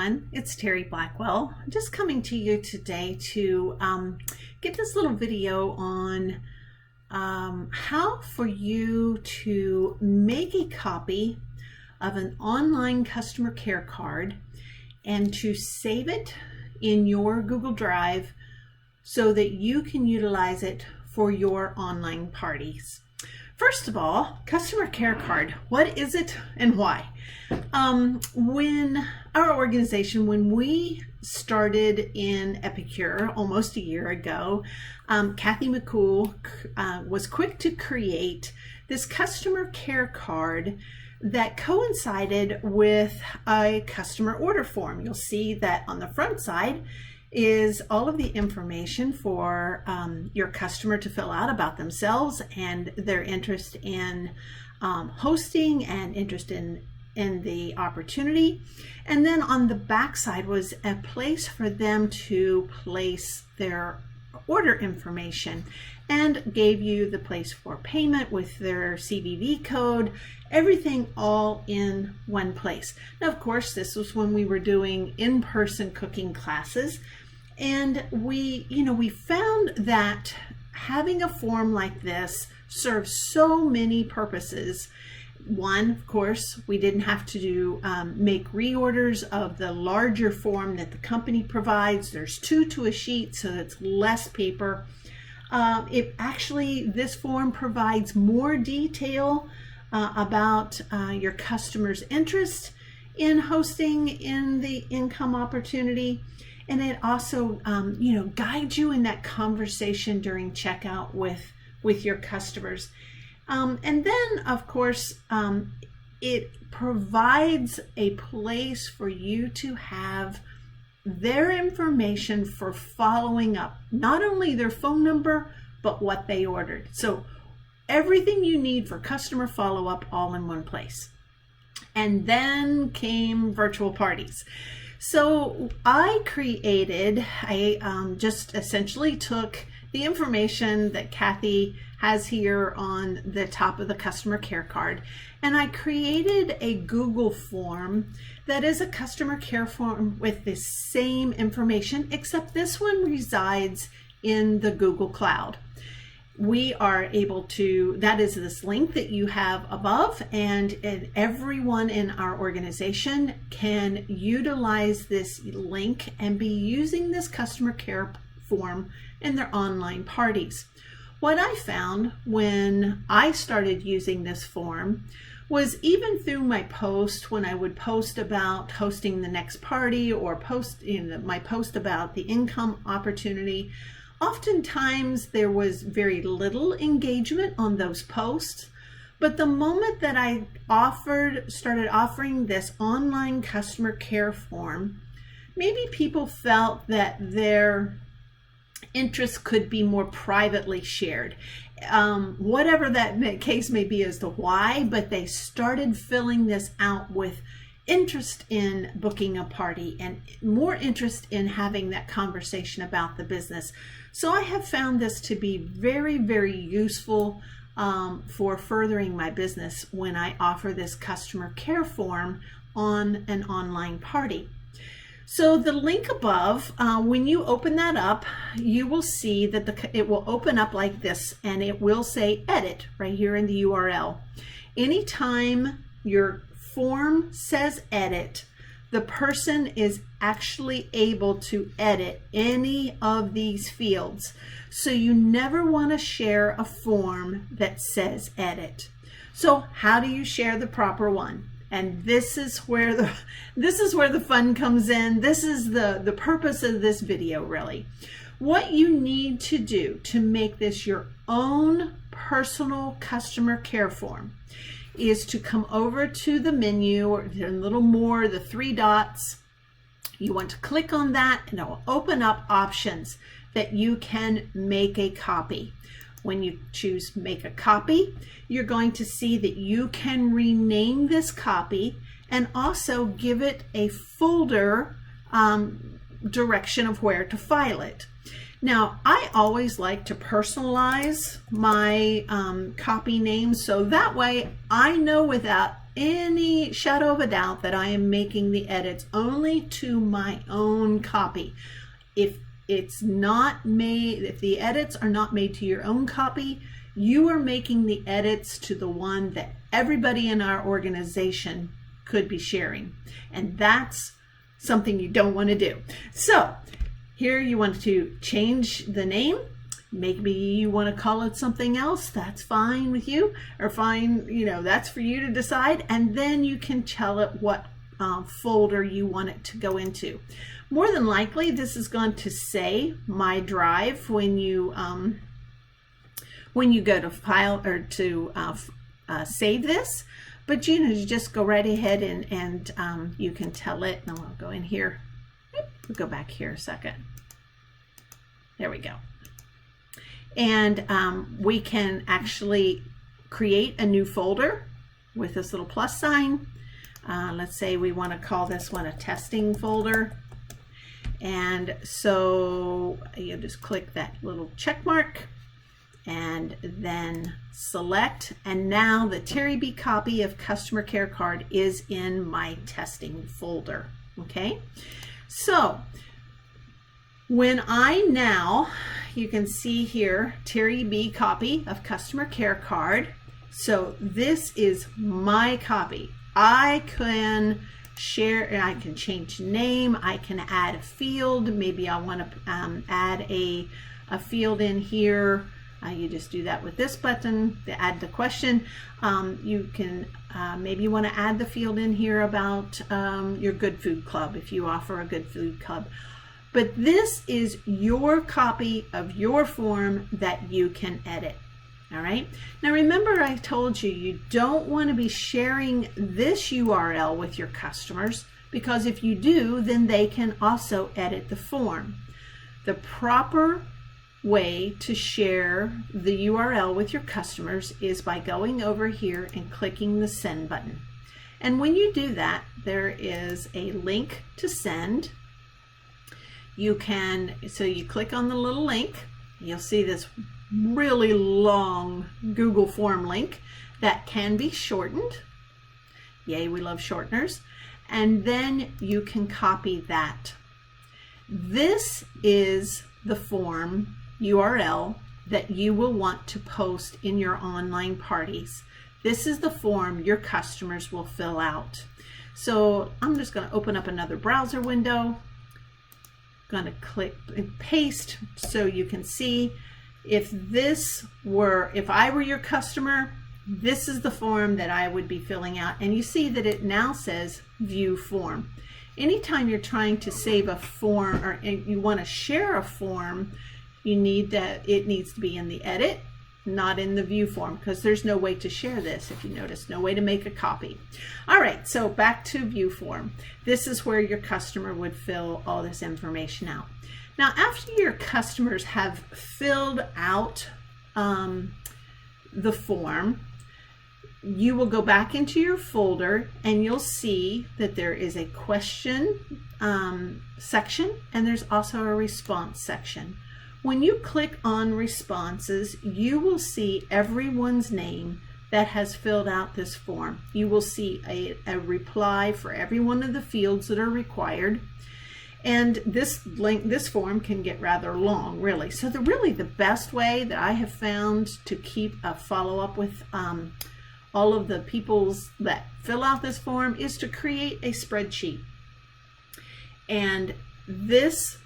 everyone, it's Terry Blackwell. I'm just coming to you today to give this little video on how for you to make a copy of an online customer care card and to save it in your Google Drive so that you can utilize it for your online parties. First of all, customer care card, what is it and why? When our organization, when we started in Epicure almost a year ago, Kathy McCool was quick to create this customer care card that coincided with a customer order form. You'll see that on the front side is all of the information for your customer to fill out about themselves and their interest in hosting and interest in the opportunity. And then on the back side was a place for them to place their order information and gave you the place for payment with their CVV code, everything all in one place. Now, of course, this was when we were doing in-person cooking classes. And we found that having a form like this serves so many purposes. One, of course, we didn't have to make reorders of the larger form that the company provides. There's 2 to a sheet, so it's less paper. This form provides more detail about your customer's interest in hosting in the income opportunity. And it also, guides you in that conversation during checkout with your customers. And then, of course, it provides a place for you to have their information for following up, not only their phone number, but what they ordered. So everything you need for customer follow-up all in one place. And then came virtual parties. So I just essentially took the information that Kathy has here on the top of the customer care card, and I created a Google form that is a customer care form with the same information, except this one resides in the Google Cloud. We are able to, that is this link that you have above, and everyone in our organization can utilize this link and be using this customer care form in their online parties. What I found when I started using this form was even through my post, when I would post about hosting the next party or my post about the income opportunity, oftentimes there was very little engagement on those posts. But the moment that I started offering this online customer care form, maybe people felt that their interests could be more privately shared. Whatever that case may be as to why, but they started filling this out with interest in booking a party and more interest in having that conversation about the business. So I have found this to be very, very useful for furthering my business when I offer this customer care form on an online party. So the link above, when you open that up, you will see that it will open up like this, and it will say edit right here in the URL. Anytime your form says edit, the person is actually able to edit any of these fields. So you never want to share a form that says edit. So how do you share the proper one? And this is where the fun comes in. This is the purpose of this video, really. What you need to do to make this your own personal customer care form is to come over to the menu, or a little more, the 3 dots. You want to click on that, and it will open up options that you can make a copy. When you choose make a copy, you're going to see that you can rename this copy and also give it a folder direction of where to file it. Now, I always like to personalize my copy name, so that way I know without any shadow of a doubt that I am making the edits only to my own copy. If it's not made, if the edits are not made to your own copy, you are making the edits to the one that everybody in our organization could be sharing. And that's something you don't want to do. So here you want to change the name. Maybe you want to call it something else. That's fine with you, or fine, that's for you to decide. And then you can tell it what folder you want it to go into. More than likely, this is going to say My Drive when you go to file or to save this. But you just go right ahead and you can tell it. And I'll go in here. We'll go back here a second. There we go. And we can actually create a new folder with this little plus sign. Let's say we want to call this one a testing folder. And so you just click that little check mark and then select. And now the Terry B copy of customer care card is in my testing folder. Okay, so when I now, you can see here, Terry B copy of customer care card. So this is my copy. I can share, I can change name, I can add a field. Maybe I want to add a field in here. You just do that with this button to add the question. You can maybe you want to add the field in here about your Good Food Club, if you offer a Good Food Club. But this is your copy of your form that you can edit. All right. Now remember, I told you don't want to be sharing this URL with your customers, because if you do, then they can also edit the form. The proper way to share the URL with your customers is by going over here and clicking the send button. And when you do that, there is a link to send. You can, so you click on the little link, you'll see this really long Google form link that can be shortened. Yay, we love shorteners. And then you can copy that. This is the form URL that you will want to post in your online parties. This is the form your customers will fill out. So I'm just going to open up another browser window. Going to click and paste so you can see if I were your customer, this is the form that I would be filling out. And you see that it now says view form. Anytime you're trying to save a form or you want to share a form, it needs to be in the edit, not in the view form, because there's no way to share this. If you notice, no way to make a copy. All right, so back to view form. This is where your customer would fill all this information out. Now, after your customers have filled out the form, you will go back into your folder and you'll see that there is a question section and there's also a response section. When you click on responses, you will see everyone's name that has filled out this form. You will see a reply for every one of the fields that are required. And this form can get rather long, really. So really the best way that I have found to keep a follow-up with all of the peoples that fill out this form is to create a spreadsheet. And this,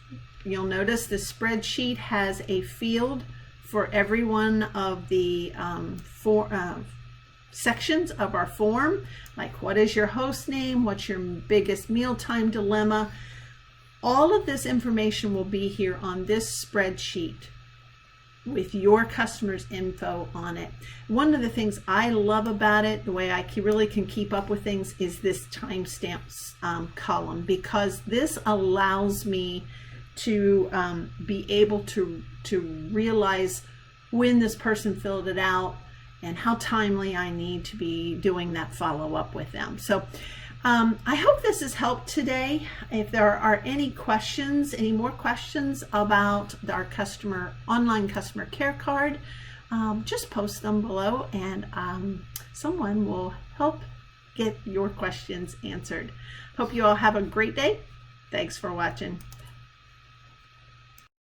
you'll notice the spreadsheet has a field for every one of the sections of our form, like what is your host name, what's your biggest mealtime dilemma. All of this information will be here on this spreadsheet with your customer's info on it. One of the things I love about it, the way I really can keep up with things, is this timestamps column, because this allows me to be able to realize when this person filled it out and how timely I need to be doing that follow-up with them. So I hope this has helped today. If there are any more questions about our online customer care card, just post them below and someone will help get your questions answered. Hope you all have a great day. Thanks for watching.